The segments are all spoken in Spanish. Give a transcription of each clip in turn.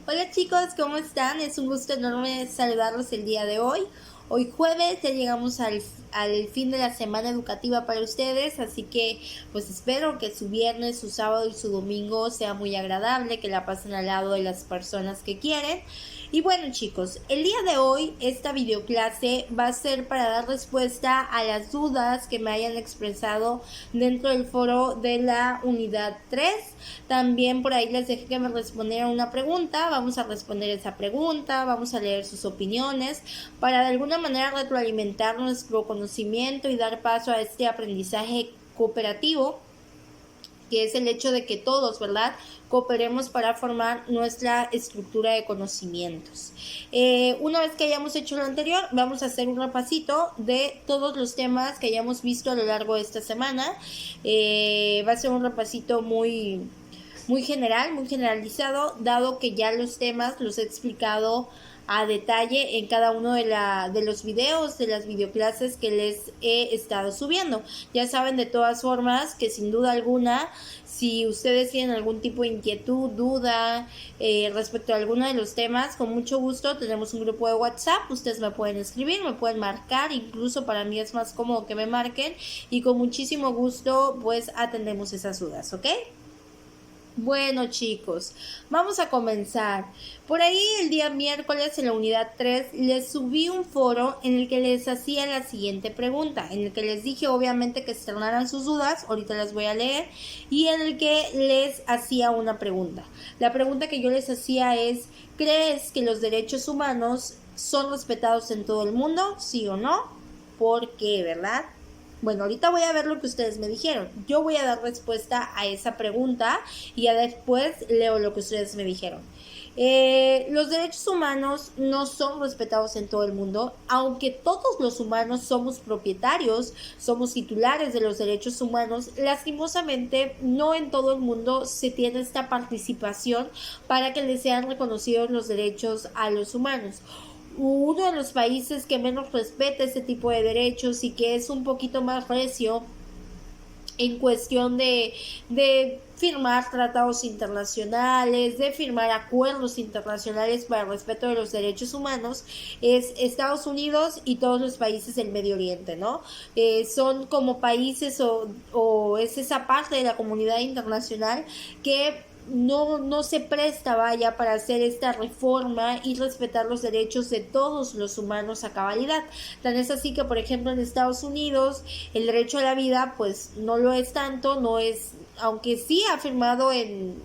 Hola chicos, ¿cómo están? Es un gusto enorme saludarlos el día de hoy. Hoy jueves ya llegamos al fin de la semana educativa para ustedes, así que pues espero que su viernes, su sábado y su domingo sea muy agradable, que la pasen al lado de las personas que quieren. Y bueno chicos, el día de hoy esta videoclase va a ser para dar respuesta a las dudas que me hayan expresado dentro del foro de la unidad 3. También por ahí les dejé que me respondieran una pregunta, vamos a responder esa pregunta, vamos a leer sus opiniones para de alguna manera retroalimentar nuestro conocimiento y dar paso a este aprendizaje cooperativo, que es el hecho de que todos, ¿verdad?, cooperemos para formar nuestra estructura de conocimientos. Una vez que hayamos hecho lo anterior, vamos a hacer un repasito de todos los temas que hayamos visto a lo largo de esta semana. Va a ser un repasito muy general, muy generalizado, dado que ya los temas los he explicado a detalle en cada uno de los videos, de las videoclases que les he estado subiendo. Ya saben de todas formas que sin duda alguna, si ustedes tienen algún tipo de inquietud, duda respecto a alguno de los temas, con mucho gusto tenemos un grupo de WhatsApp, ustedes me pueden escribir, me pueden marcar, incluso para mí es más cómodo que me marquen y con muchísimo gusto pues atendemos esas dudas, ¿ok? Bueno chicos, vamos a comenzar. Por ahí el día miércoles en la unidad 3 les subí un foro en el que les hacía la siguiente pregunta, en el que les dije obviamente que externaran sus dudas, ahorita las voy a leer, y en el que les hacía una pregunta. La pregunta que yo les hacía es, ¿crees que los derechos humanos son respetados en todo el mundo? ¿Sí o no? ¿Por qué, verdad? Bueno, ahorita voy a ver lo que ustedes me dijeron. Yo voy a dar respuesta a esa pregunta y ya después leo lo que ustedes me dijeron. Los derechos humanos no son respetados en todo el mundo, aunque todos los humanos somos propietarios, somos titulares de los derechos humanos, lastimosamente no en todo el mundo se tiene esta participación para que les sean reconocidos los derechos a los humanos. Uno de los países que menos respeta este tipo de derechos y que es un poquito más recio en cuestión de firmar tratados internacionales, de firmar acuerdos internacionales para el respeto de los derechos humanos, es Estados Unidos y todos los países del Medio Oriente, ¿no? Son como países o es esa parte de la comunidad internacional que no se presta, vaya, para hacer esta reforma y respetar los derechos de todos los humanos a cabalidad. Tan es así que, por ejemplo, en Estados Unidos el derecho a la vida pues no lo es tanto, no es, aunque sí ha firmado en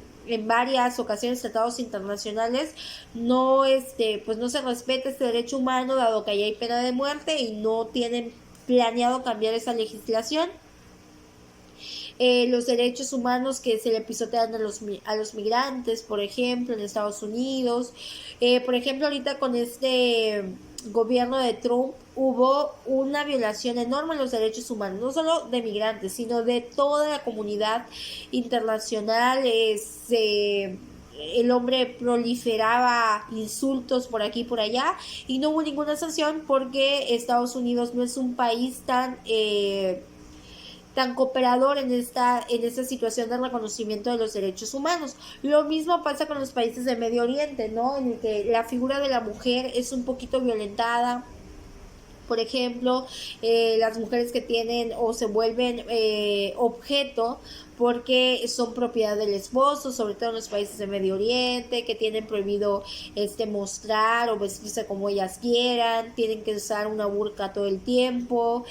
varias ocasiones tratados internacionales, no pues no se respeta este derecho humano, dado que allá hay pena de muerte y no tienen planeado cambiar esa legislación. Los derechos humanos que se le pisotean a los migrantes, por ejemplo, en Estados Unidos. Por ejemplo, ahorita con este gobierno de Trump hubo una violación enorme de los derechos humanos, no solo de migrantes, sino de toda la comunidad internacional. El hombre proliferaba insultos por aquí y por allá y no hubo ninguna sanción porque Estados Unidos no es un país tan cooperador en esta situación de reconocimiento de los derechos humanos. Lo mismo pasa con los países de Medio Oriente, ¿no? En el que la figura de la mujer es un poquito violentada. Por ejemplo, las mujeres que tienen o se vuelven objeto porque son propiedad del esposo, sobre todo en los países de Medio Oriente, que tienen prohibido mostrar o vestirse como ellas quieran, tienen que usar una burka todo el tiempo,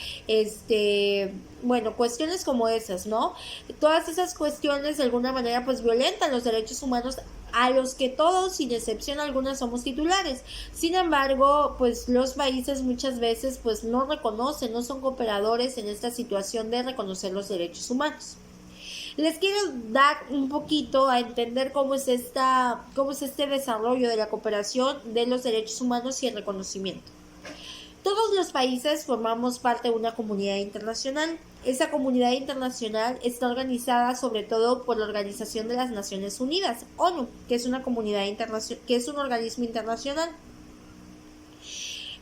bueno, cuestiones como esas, ¿no? Todas esas cuestiones de alguna manera pues violentan los derechos humanos a los que todos, sin excepción alguna, somos titulares. Sin embargo, pues los países muchas veces pues no reconocen, no son cooperadores en esta situación de reconocer los derechos humanos. Les quiero dar un poquito a entender cómo es este desarrollo de la cooperación de los derechos humanos y el reconocimiento. Todos los países formamos parte de una comunidad internacional. Esa comunidad internacional está organizada sobre todo por la Organización de las Naciones Unidas, ONU, que es una comunidad que es un organismo internacional.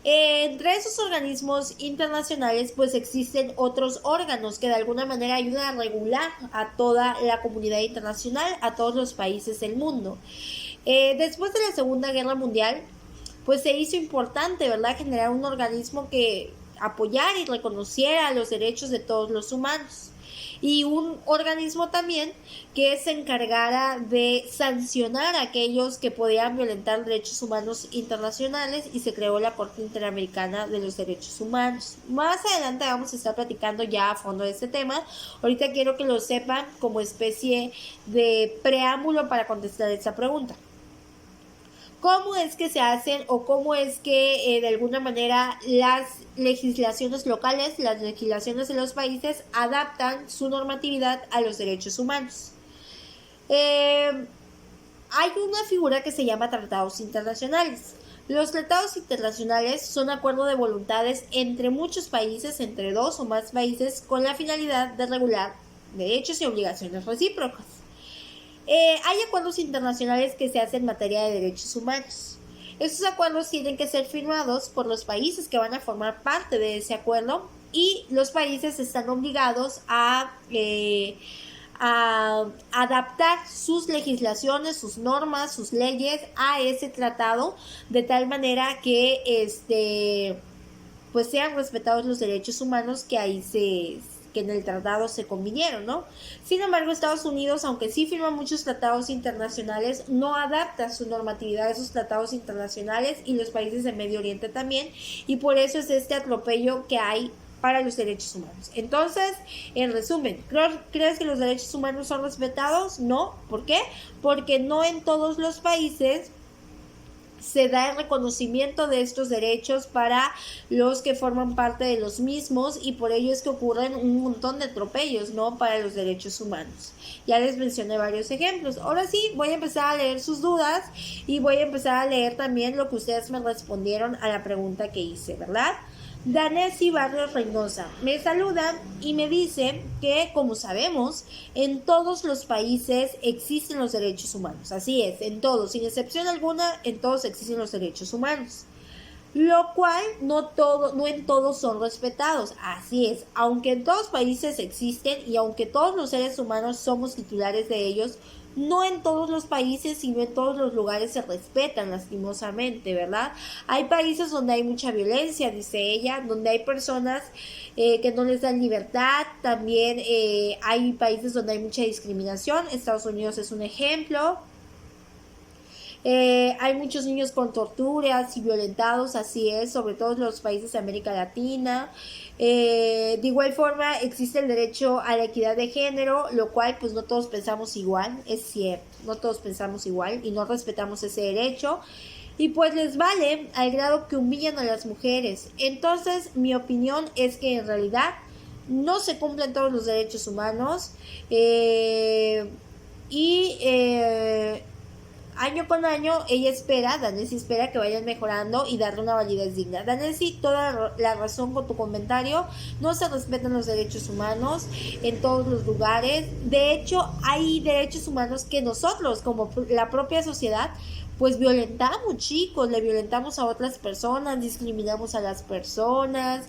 Entre esos organismos internacionales pues existen otros órganos que de alguna manera ayudan a regular a toda la comunidad internacional, a todos los países del mundo. Después de la Segunda Guerra Mundial, pues se hizo importante, ¿verdad?, generar un organismo que apoyara y reconociera los derechos de todos los humanos. Y un organismo también que se encargara de sancionar a aquellos que podían violentar derechos humanos internacionales, y se creó la Corte Interamericana de los Derechos Humanos. Más adelante vamos a estar platicando ya a fondo de este tema. Ahorita quiero que lo sepan como especie de preámbulo para contestar esta pregunta. ¿Cómo es que se hacen o cómo es que de alguna manera las legislaciones locales, las legislaciones de los países adaptan su normatividad a los derechos humanos? Hay una figura que se llama tratados internacionales. Los tratados internacionales son acuerdos de voluntades entre muchos países, entre dos o más países, con la finalidad de regular derechos y obligaciones recíprocas. Hay acuerdos internacionales que se hacen en materia de derechos humanos. Estos acuerdos tienen que ser firmados por los países que van a formar parte de ese acuerdo, y los países están obligados a adaptar sus legislaciones, sus normas, sus leyes a ese tratado, de tal manera que pues sean respetados los derechos humanos que ahí que en el tratado se convinieron, ¿no? Sin embargo, Estados Unidos, aunque sí firma muchos tratados internacionales, no adapta su normatividad a esos tratados internacionales, y los países de Medio Oriente también, y por eso es este atropello que hay para los derechos humanos. Entonces, en resumen, ¿crees que los derechos humanos son respetados? No. ¿Por qué? Porque no en todos los países se da el reconocimiento de estos derechos para los que forman parte de los mismos, y por ello es que ocurren un montón de atropellos, ¿no?, para los derechos humanos. Ya les mencioné varios ejemplos. Ahora sí, voy a empezar a leer sus dudas y voy a empezar a leer también lo que ustedes me respondieron a la pregunta que hice, ¿verdad? Danesi Barrios Reynosa me saluda y me dice que, como sabemos, en todos los países existen los derechos humanos. Así es, en todos, sin excepción alguna, en todos existen los derechos humanos. Lo cual no en todos son respetados. Así es, aunque en todos los países existen y aunque todos los seres humanos somos titulares de ellos, no en todos los países y no en todos los lugares se respetan, lastimosamente, ¿verdad? Hay países donde hay mucha violencia, dice ella, donde hay personas que no les dan libertad. También hay países donde hay mucha discriminación. Estados Unidos es un ejemplo. Hay muchos niños con torturas y violentados, así es, sobre todo en los países de América Latina. De igual forma existe el derecho a la equidad de género, lo cual pues no todos pensamos igual, es cierto, no todos pensamos igual y no respetamos ese derecho, y pues les vale al grado que humillan a las mujeres. Entonces mi opinión es que en realidad no se cumplen todos los derechos humanos, año con año Danesi espera que vayan mejorando y darle una validez digna. Danesi, toda la razón con tu comentario. No se respetan los derechos humanos en todos los lugares. De hecho, hay derechos humanos que nosotros, como la propia sociedad, pues violentamos, chicos, le violentamos a otras personas, discriminamos a las personas,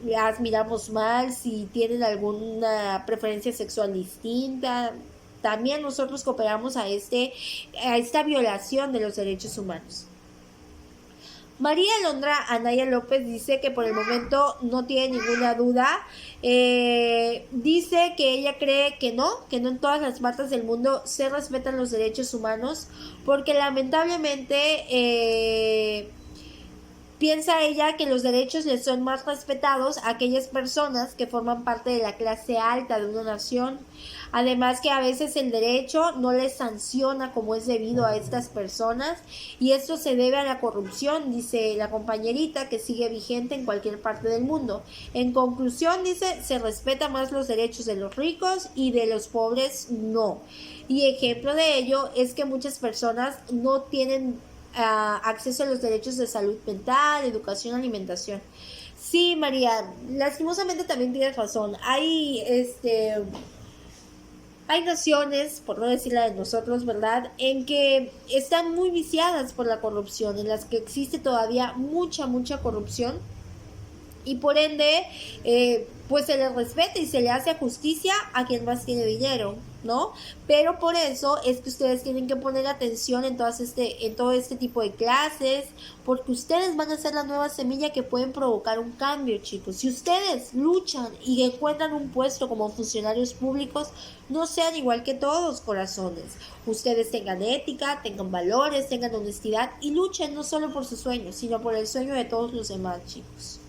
las miramos mal si tienen alguna preferencia sexual distinta. También nosotros cooperamos a esta violación de los derechos humanos. María Alondra Anaya López dice que por el momento no tiene ninguna duda. Dice que ella cree que no en todas las partes del mundo se respetan los derechos humanos, porque lamentablemente piensa ella que los derechos les son más respetados a aquellas personas que forman parte de la clase alta de una nación. Además que a veces el derecho no les sanciona como es debido a estas personas, y esto se debe a la corrupción, dice la compañerita, que sigue vigente en cualquier parte del mundo. En conclusión, dice, se respeta más los derechos de los ricos y de los pobres no. Y ejemplo de ello es que muchas personas no tienen acceso a los derechos de salud mental, educación, alimentación. Sí, María, lastimosamente también tienes razón. Hay naciones, por no decir la de nosotros, ¿verdad?, en que están muy viciadas por la corrupción, en las que existe todavía mucha corrupción, y por ende, pues se le respeta y se le hace justicia a quien más tiene dinero. ¿no? Pero por eso es que ustedes tienen que poner atención en todo este tipo de clases, porque ustedes van a ser la nueva semilla que pueden provocar un cambio, chicos. Si ustedes luchan y encuentran un puesto como funcionarios públicos, no sean igual que todos, corazones. Ustedes tengan ética, tengan valores, tengan honestidad y luchen no solo por sus sueños, sino por el sueño de todos los demás, chicos.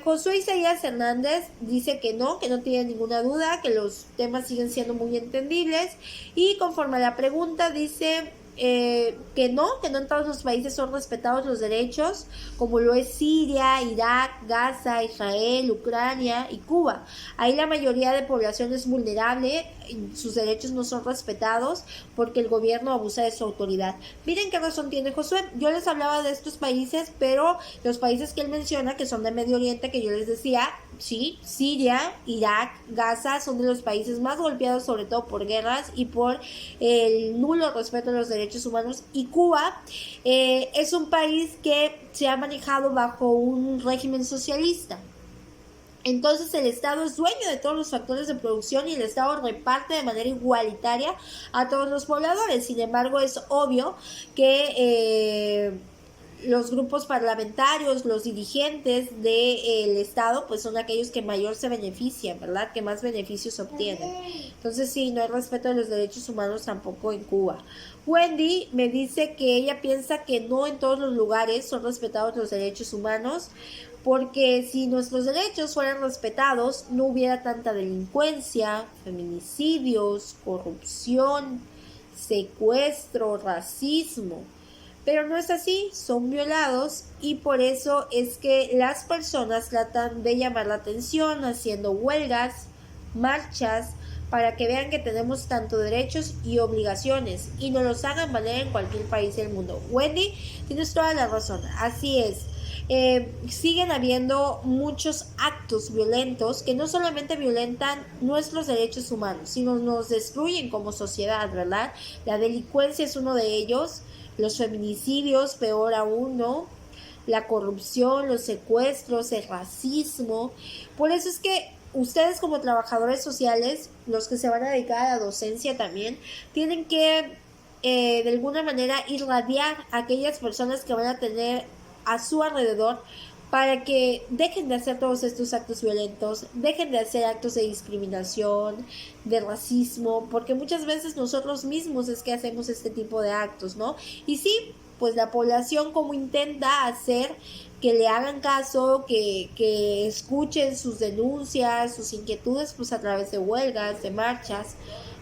Josué Isaías Hernández dice que no tiene ninguna duda, que los temas siguen siendo muy entendibles, y conforme a la pregunta dice que no en todos los países son respetados los derechos, como lo es Siria, Irak, Gaza, Israel, Ucrania y Cuba. Ahí la mayoría de población es vulnerable, sus derechos no son respetados porque el gobierno abusa de su autoridad. Miren qué razón tiene Josué. Yo les hablaba de estos países, pero los países que él menciona, que son de Medio Oriente, que yo les decía, sí, Siria, Irak, Gaza son de los países más golpeados, sobre todo por guerras y por el nulo respeto a los derechos humanos. Y Cuba es un país que se ha manejado bajo un régimen socialista. Entonces el Estado es dueño de todos los factores de producción y el Estado reparte de manera igualitaria a todos los pobladores. Sin embargo, es obvio que los grupos parlamentarios, los dirigentes del Estado, pues son aquellos que mayor se benefician, ¿verdad? Que más beneficios obtienen. Entonces sí, no hay respeto de los derechos humanos tampoco en Cuba. Wendy me dice que ella piensa que no en todos los lugares son respetados los derechos humanos, porque si nuestros derechos fueran respetados, no hubiera tanta delincuencia, feminicidios, corrupción, secuestro, racismo. Pero no es así, son violados y por eso es que las personas tratan de llamar la atención haciendo huelgas, marchas, para que vean que tenemos tanto derechos y obligaciones y nos los hagan valer en cualquier país del mundo. Wendy, tienes toda la razón, así es. Siguen habiendo muchos actos violentos que no solamente violentan nuestros derechos humanos, sino nos destruyen como sociedad, ¿verdad? La delincuencia es uno de ellos, los feminicidios, peor aún, ¿no? La corrupción, los secuestros, el racismo. Por eso es que ustedes como trabajadores sociales, los que se van a dedicar a la docencia también, tienen que de alguna manera irradiar a aquellas personas que van a tener a su alrededor para que dejen de hacer todos estos actos violentos, dejen de hacer actos de discriminación, de racismo, porque muchas veces nosotros mismos es que hacemos este tipo de actos, ¿no? Y sí, pues la población como intenta hacer que le hagan caso, que escuchen sus denuncias, sus inquietudes, pues a través de huelgas, de marchas,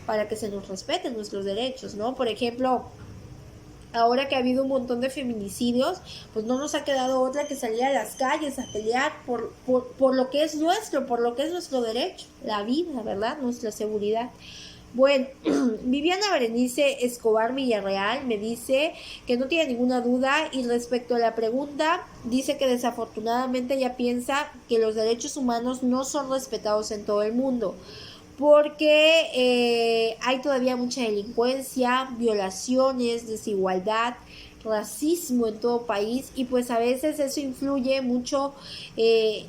para que se nos respeten nuestros derechos, ¿no? Por ejemplo, ahora que ha habido un montón de feminicidios, pues no nos ha quedado otra que salir a las calles a pelear por lo que es nuestro, por lo que es nuestro derecho, la vida, ¿verdad? Nuestra seguridad. Bueno, Viviana Berenice Escobar Villarreal me dice que no tiene ninguna duda y respecto a la pregunta, dice que desafortunadamente ella piensa que los derechos humanos no son respetados en todo el mundo, porque hay todavía mucha delincuencia, violaciones, desigualdad, racismo en todo país y pues a veces eso influye mucho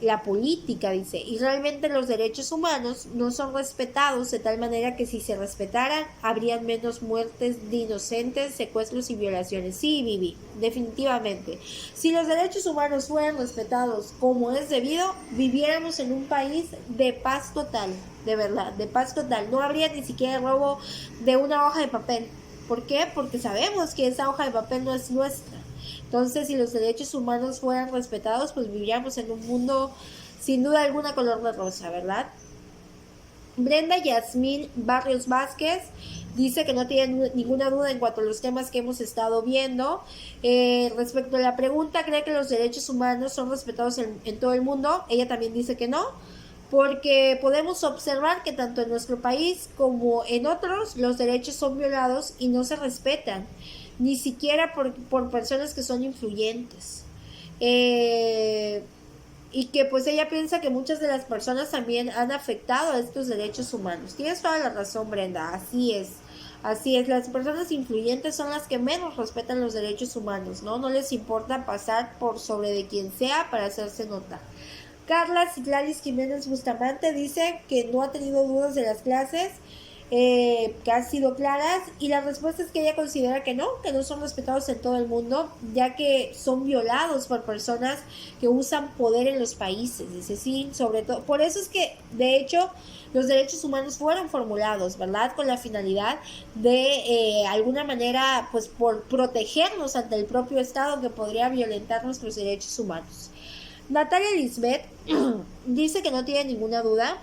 la política, dice, y realmente los derechos humanos no son respetados de tal manera que si se respetaran habrían menos muertes de inocentes, secuestros y violaciones. Sí, Vivi, definitivamente. Si los derechos humanos fueran respetados como es debido, viviéramos en un país de paz total, de verdad, de paz total. No habría ni siquiera robo de una hoja de papel. ¿Por qué? Porque sabemos que esa hoja de papel no es nuestra. Entonces, si los derechos humanos fueran respetados, pues viviríamos en un mundo sin duda alguna color de rosa, ¿verdad? Brenda Yasmín Barrios Vázquez dice que no tiene ninguna duda en cuanto a los temas que hemos estado viendo. Respecto a la pregunta, ¿cree que los derechos humanos son respetados en todo el mundo? Ella también dice que no, porque podemos observar que tanto en nuestro país como en otros los derechos son violados y no se respetan, ni siquiera por personas que son influyentes. Y que pues ella piensa que muchas de las personas también han afectado a estos derechos humanos. Tienes toda la razón, Brenda, así es. Así es, las personas influyentes son las que menos respetan los derechos humanos, ¿no? No les importa pasar por sobre de quien sea para hacerse notar. Carla Citlalis Jiménez Bustamante dice que no ha tenido dudas de las clases, que han sido claras, y la respuesta es que ella considera que no son respetados en todo el mundo, ya que son violados por personas que usan poder en los países. Dice, sí, sobre todo, por eso es que, de hecho, los derechos humanos fueron formulados, ¿verdad? Con la finalidad de, alguna manera, pues por protegernos ante el propio Estado que podría violentar nuestros derechos humanos. Natalia Lisbeth dice que no tiene ninguna duda.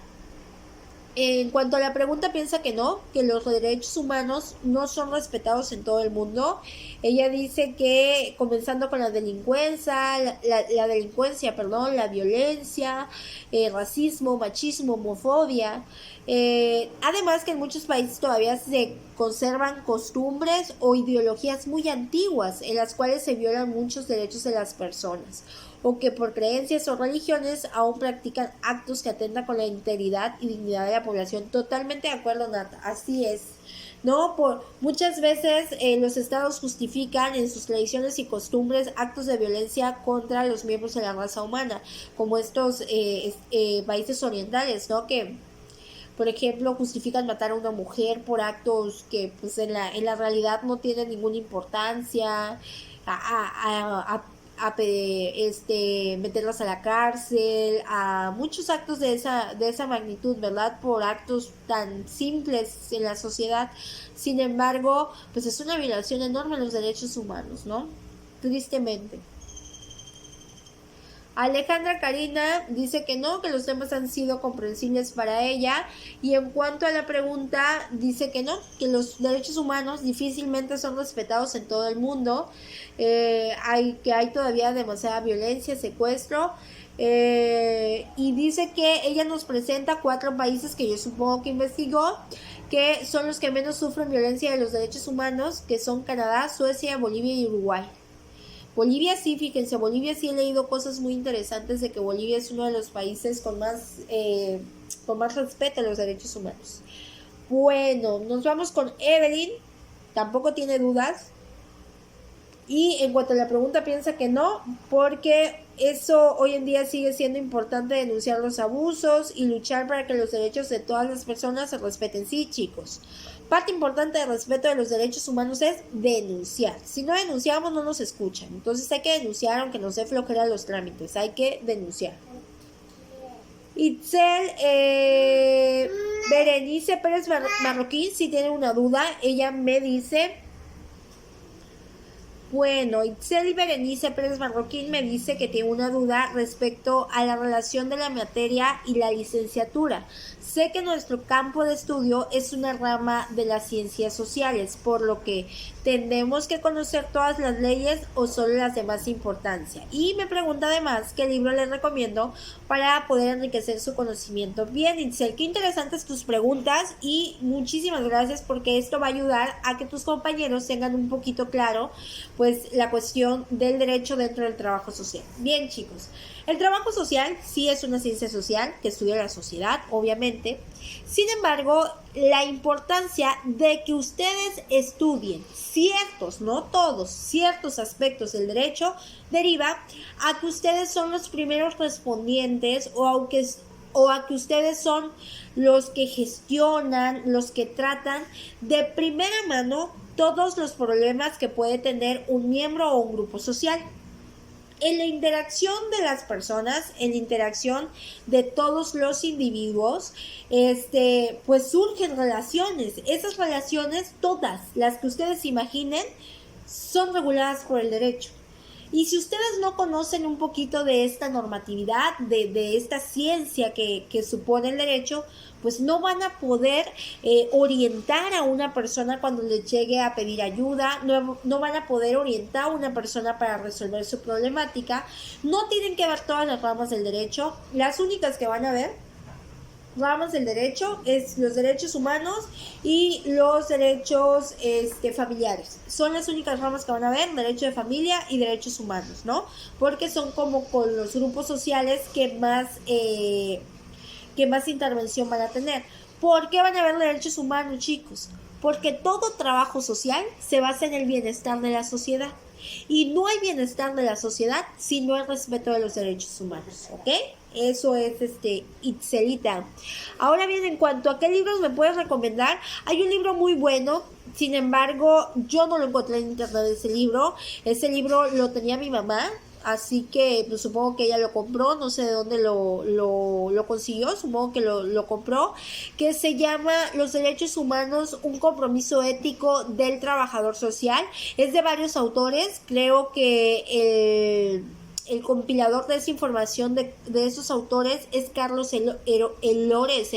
En cuanto a la pregunta, piensa que no, que los derechos humanos no son respetados en todo el mundo. Ella dice que, comenzando con la delincuencia, la delincuencia, perdón, la violencia, racismo, machismo, homofobia. Además que en muchos países todavía se conservan costumbres o ideologías muy antiguas en las cuales se violan muchos derechos de las personas, o que por creencias o religiones aún practican actos que atentan con la integridad y dignidad de la población. Totalmente de acuerdo, Nata, así es. ¿No? Muchas veces los estados justifican en sus tradiciones y costumbres actos de violencia contra los miembros de la raza humana, como estos países orientales, ¿no? Que, por ejemplo, justifican matar a una mujer por actos que pues en la realidad no tienen ninguna importancia, meterlas a la cárcel, a muchos actos de esa magnitud, ¿verdad? Por actos tan simples en la sociedad. Sin embargo, pues es una violación enorme de los derechos humanos, ¿no? Tristemente. Alejandra Karina dice que no, que los temas han sido comprensibles para ella, y en cuanto a la pregunta dice que no, que los derechos humanos difícilmente son respetados en todo el mundo, hay todavía demasiada violencia, secuestro, y dice que ella nos presenta 4 países que yo supongo que investigó, que son los que menos sufren violencia de los derechos humanos, que son Canadá, Suecia, Bolivia y Uruguay. Bolivia sí, fíjense, Bolivia sí he leído cosas muy interesantes de que Bolivia es uno de los países con más respeto a los derechos humanos. Bueno, nos vamos con Evelyn, tampoco tiene dudas. Y en cuanto a la pregunta, piensa que no, porque eso hoy en día sigue siendo importante, denunciar los abusos y luchar para que los derechos de todas las personas se respeten. Sí, chicos, parte importante del respeto de los derechos humanos es denunciar. Si no denunciamos, no nos escuchan. Entonces hay que denunciar, aunque nos dé flojera los trámites, hay que denunciar. Itzel Berenice Pérez Marroquín, si tiene una duda, ella me dice... Bueno, Itzel Berenice Pérez Marroquín me dice que tiene una duda respecto a la relación de la materia y la licenciatura. Sé que nuestro campo de estudio es una rama de las ciencias sociales, por lo que tendremos que conocer todas las leyes o solo las de más importancia. Y me pregunta además qué libro les recomiendo para poder enriquecer su conocimiento. Bien, Itzel, qué interesantes tus preguntas y muchísimas gracias, porque esto va a ayudar a que tus compañeros tengan un poquito claro pues la cuestión del derecho dentro del trabajo social. Bien, chicos, el trabajo social sí es una ciencia social que estudia la sociedad, obviamente. Sin embargo, la importancia de que ustedes estudien ciertos, no todos, ciertos aspectos del derecho deriva a que ustedes son los primeros respondientes o a que ustedes son los que gestionan, los que tratan de primera mano todos los problemas que puede tener un miembro o un grupo social. En la interacción de las personas, en la interacción de todos los individuos, pues surgen relaciones. Esas relaciones, todas las que ustedes imaginen, son reguladas por el derecho. Y si ustedes no conocen un poquito de esta normatividad, de esta ciencia que supone el derecho, pues no van a poder orientar a una persona cuando les llegue a pedir ayuda, no van a poder orientar a una persona para resolver su problemática. No tienen que ver todas las ramas del derecho, las únicas que van a ver ramas del derecho es los derechos humanos y los derechos familiares. Son las únicas ramas que van a ver, derecho de familia y derechos humanos, ¿no? Porque son como con los grupos sociales que más intervención van a tener. ¿Por qué van a ver derechos humanos, chicos? Porque todo trabajo social se basa en el bienestar de la sociedad. Y no hay bienestar de la sociedad si no hay respeto de los derechos humanos, ¿ok? Eso es Itzelita. Ahora bien, en cuanto a qué libros me puedes recomendar, hay un libro muy bueno, sin embargo, yo no lo encontré en internet ese libro. Ese libro lo tenía mi mamá, así que pues, supongo que ella lo compró, no sé de dónde lo consiguió, supongo que lo compró, que se llama Los Derechos Humanos, un compromiso ético del trabajador social. Es de varios autores, creo que el compilador de esa información de esos autores es Carlos Elores,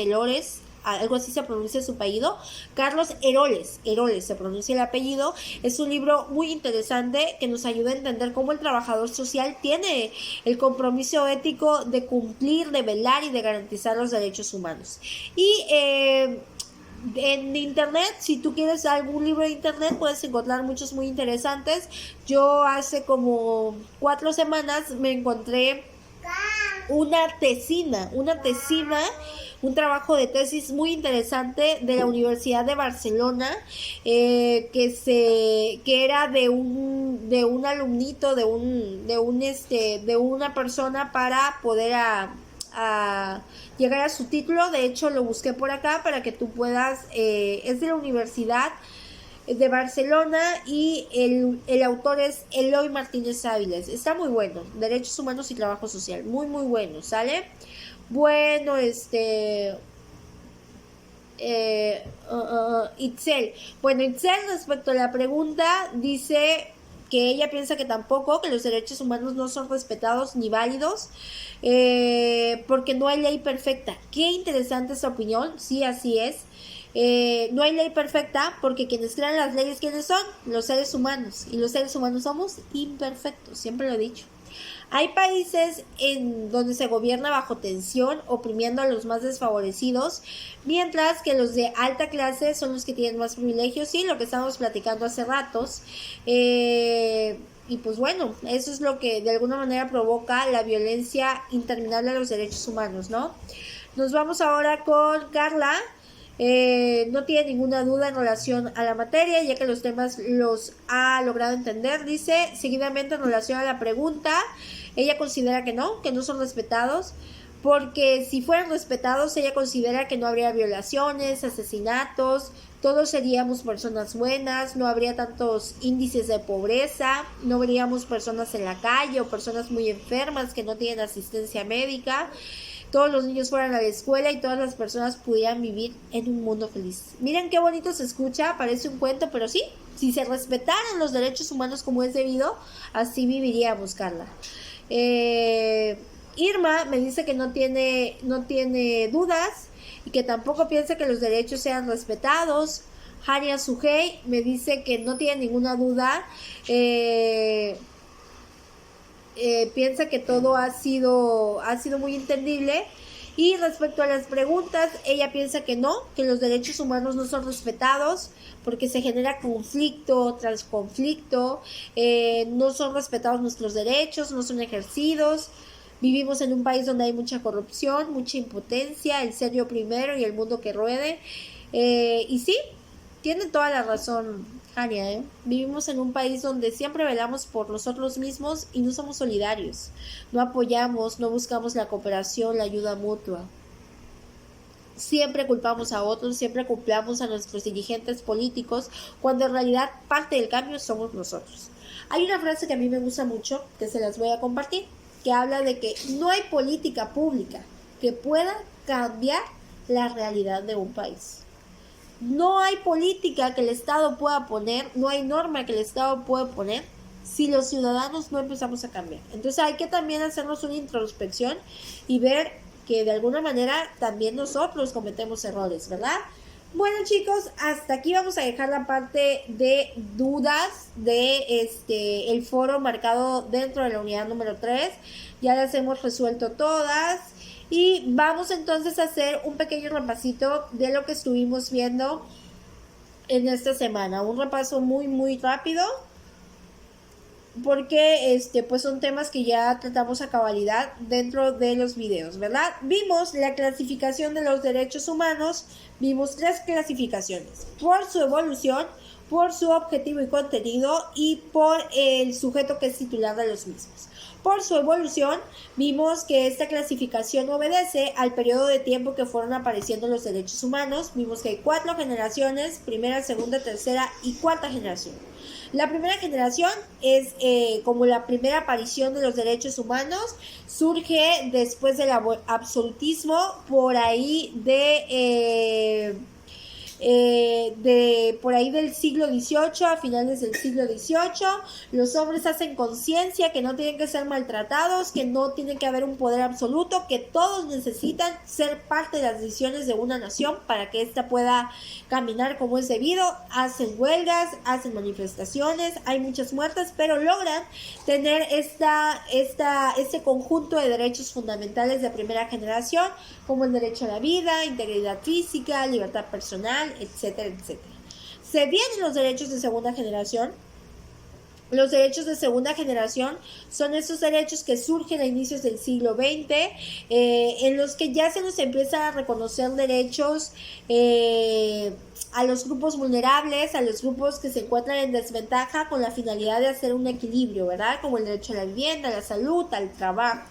algo así se pronuncia su apellido, Carlos Eroles se pronuncia el apellido. Es un libro muy interesante que nos ayuda a entender cómo el trabajador social tiene el compromiso ético de cumplir, de velar y de garantizar los derechos humanos. Y en internet, si tú quieres algún libro de internet, puedes encontrar muchos muy interesantes. Yo hace como 4 semanas me encontré una tesina, un trabajo de tesis muy interesante de la Universidad de Barcelona, que era de un alumnito, de una persona para poder a llegar a su título. De hecho, lo busqué por acá para que tú puedas, es de la Universidad de Barcelona y el autor es Eloy Martínez Áviles. Está muy bueno, Derechos Humanos y Trabajo Social, muy muy bueno, ¿sale? Bueno, Itzel. Bueno, Itzel, respecto a la pregunta, dice que ella piensa que tampoco, que los derechos humanos no son respetados ni válidos, porque no hay ley perfecta. Qué interesante esa opinión, sí, así es. No hay ley perfecta porque quienes crean las leyes, ¿quiénes son? Los seres humanos. Y los seres humanos somos imperfectos, siempre lo he dicho. Hay países en donde se gobierna bajo tensión, oprimiendo a los más desfavorecidos, mientras que los de alta clase son los que tienen más privilegios, sí, lo que estábamos platicando hace ratos. Y pues bueno, eso es lo que de alguna manera provoca la violencia interminable a los derechos humanos, ¿no? Nos vamos ahora con Carla. No tiene ninguna duda en relación a la materia, ya que los temas los ha logrado entender. Dice, seguidamente en relación a la pregunta, ella considera que no son respetados, porque si fueran respetados, ella considera que no habría violaciones, asesinatos, todos seríamos personas buenas, no habría tantos índices de pobreza, no veríamos personas en la calle o personas muy enfermas que no tienen asistencia médica. Todos los niños fueran a la escuela y todas las personas pudieran vivir en un mundo feliz. Miren qué bonito se escucha, parece un cuento, pero sí, si se respetaran los derechos humanos como es debido, así viviríamos, Carla. Irma me dice que no tiene dudas y que tampoco piensa que los derechos sean respetados. Hania Sugei me dice que no tiene ninguna duda. Piensa que todo ha sido muy entendible. Y respecto a las preguntas, ella piensa que no, que los derechos humanos no son respetados porque se genera conflicto tras conflicto, no son respetados nuestros derechos, no son ejercidos. Vivimos en un país donde hay mucha corrupción, mucha impotencia, el ser yo primero y el mundo que ruede. Y sí, tiene toda la razón, Hania, Vivimos en un país donde siempre velamos por nosotros mismos y no somos solidarios. No apoyamos, no buscamos la cooperación, la ayuda mutua. Siempre culpamos a otros, siempre culpamos a nuestros dirigentes políticos, cuando en realidad parte del cambio somos nosotros. Hay una frase que a mí me gusta mucho, que se las voy a compartir, que habla de que no hay política pública que pueda cambiar la realidad de un país. No hay política que el Estado pueda poner, no hay norma que el Estado pueda poner si los ciudadanos no empezamos a cambiar. Entonces hay que también hacernos una introspección y ver que de alguna manera también nosotros cometemos errores, ¿verdad? Bueno, chicos, hasta aquí vamos a dejar la parte de dudas de el foro marcado dentro de la unidad número 3. Ya las hemos resuelto todas. Y vamos entonces a hacer un pequeño repasito de lo que estuvimos viendo en esta semana. Un repaso muy muy rápido, porque pues son temas que ya tratamos a cabalidad dentro de los videos, ¿verdad? Vimos la clasificación de los derechos humanos, vimos 3 clasificaciones: por su evolución, por su objetivo y contenido y por el sujeto que es titular de los mismos. Por su evolución, vimos que esta clasificación obedece al periodo de tiempo que fueron apareciendo los derechos humanos. Vimos que hay 4 generaciones: primera, segunda, tercera y cuarta generación. La primera generación es como la primera aparición de los derechos humanos, surge después del absolutismo, por ahí por ahí del siglo XVIII, a finales del siglo XVIII, los hombres hacen conciencia que no tienen que ser maltratados, que no tiene que haber un poder absoluto, que todos necesitan ser parte de las decisiones de una nación para que ésta pueda caminar como es debido. Hacen huelgas, hacen manifestaciones, hay muchas muertes, pero logran tener este conjunto de derechos fundamentales de primera generación, como el derecho a la vida, integridad física, libertad personal, etcétera, etcétera. Se vienen los derechos de segunda generación. Los derechos de segunda generación son esos derechos que surgen a inicios del siglo XX, en los que ya se nos empieza a reconocer derechos a los grupos vulnerables, a los grupos que se encuentran en desventaja, con la finalidad de hacer un equilibrio, ¿verdad? Como el derecho a la vivienda, a la salud, al trabajo.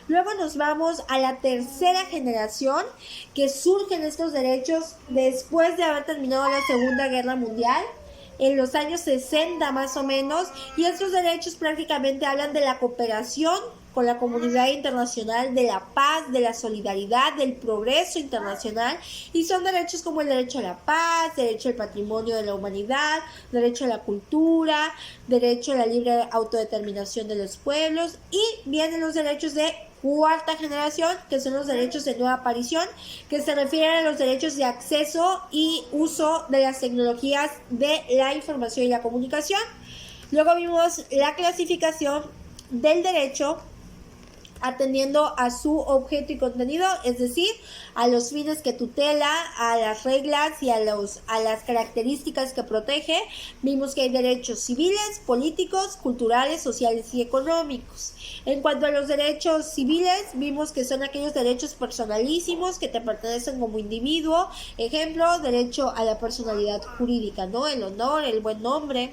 Luego nos vamos a la tercera generación, que surgen estos derechos después de haber terminado la Segunda Guerra Mundial, en los años 60 más o menos, y estos derechos prácticamente hablan de la cooperación con la comunidad internacional, de la paz, de la solidaridad, del progreso internacional, y son derechos como el derecho a la paz, derecho al patrimonio de la humanidad, derecho a la cultura, derecho a la libre autodeterminación de los pueblos, y vienen los derechos de cuarta generación, que son los derechos de nueva aparición, que se refieren a los derechos de acceso y uso de las tecnologías de la información y la comunicación. Luego vimos la clasificación del derecho atendiendo a su objeto y contenido, es decir, a los fines que tutela, a las reglas y a las características que protege. Vimos que hay derechos civiles, políticos, culturales, sociales y económicos. En cuanto a los derechos civiles, vimos que son aquellos derechos personalísimos que te pertenecen como individuo. Ejemplo, derecho a la personalidad jurídica, ¿no? El honor, el buen nombre.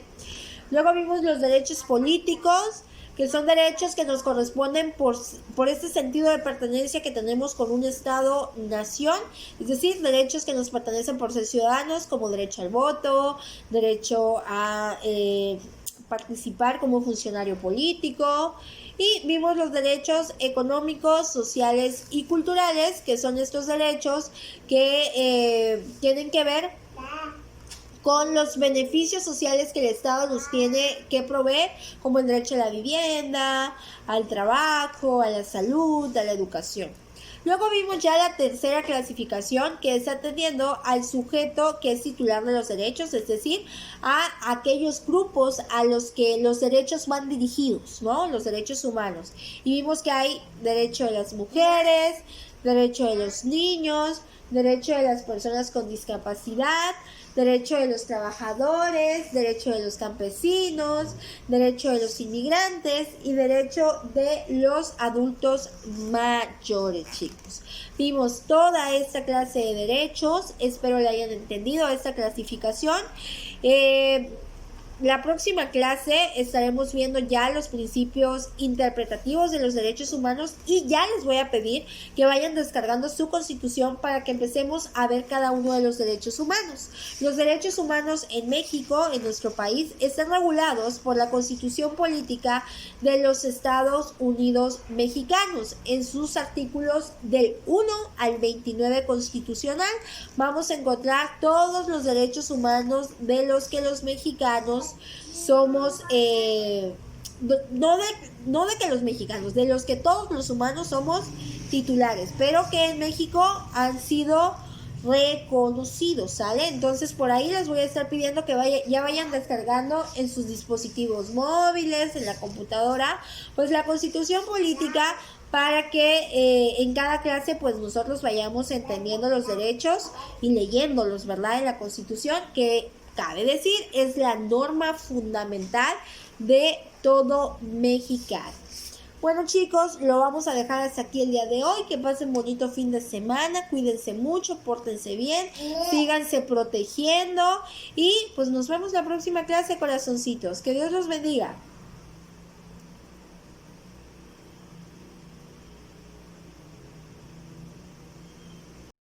Luego vimos los derechos políticos, que son derechos que nos corresponden por este sentido de pertenencia que tenemos con un Estado-nación, es decir, derechos que nos pertenecen por ser ciudadanos, como derecho al voto, derecho a participar como funcionario político. Y vimos los derechos económicos, sociales y culturales, que son estos derechos que tienen que ver con los beneficios sociales que el Estado nos tiene que proveer, como el derecho a la vivienda, al trabajo, a la salud, a la educación. Luego vimos ya la tercera clasificación, que es atendiendo al sujeto que es titular de los derechos, es decir, a aquellos grupos a los que los derechos van dirigidos, ¿no? Los derechos humanos. Y vimos que hay derecho de las mujeres, derecho de los niños, derecho de las personas con discapacidad, derecho de los trabajadores, derecho de los campesinos, derecho de los inmigrantes y derecho de los adultos mayores, chicos. Vimos toda esta clase de derechos, espero la hayan entendido, esta clasificación. La próxima clase estaremos viendo ya los principios interpretativos de los derechos humanos y ya les voy a pedir que vayan descargando su constitución para que empecemos a ver cada uno de los derechos humanos. Los derechos humanos en México, en nuestro país, están regulados por la Constitución Política de los Estados Unidos Mexicanos. En sus artículos del 1 al 29 constitucional vamos a encontrar todos los derechos humanos de los que los mexicanos somos, no de que los mexicanos, de los que todos los humanos somos titulares, pero que en México han sido reconocidos, ¿sale? Entonces por ahí les voy a estar pidiendo que ya vayan descargando en sus dispositivos móviles, en la computadora, pues la Constitución Política, para que en cada clase pues nosotros vayamos entendiendo los derechos y leyéndolos, ¿verdad? En la Constitución, que cabe decir es la norma fundamental de todo mexicano. Bueno chicos, lo vamos a dejar hasta aquí el día de hoy. Que pasen bonito fin de semana, cuídense mucho, pórtense bien, síganse protegiendo y pues nos vemos la próxima clase, corazoncitos. Que Dios los bendiga.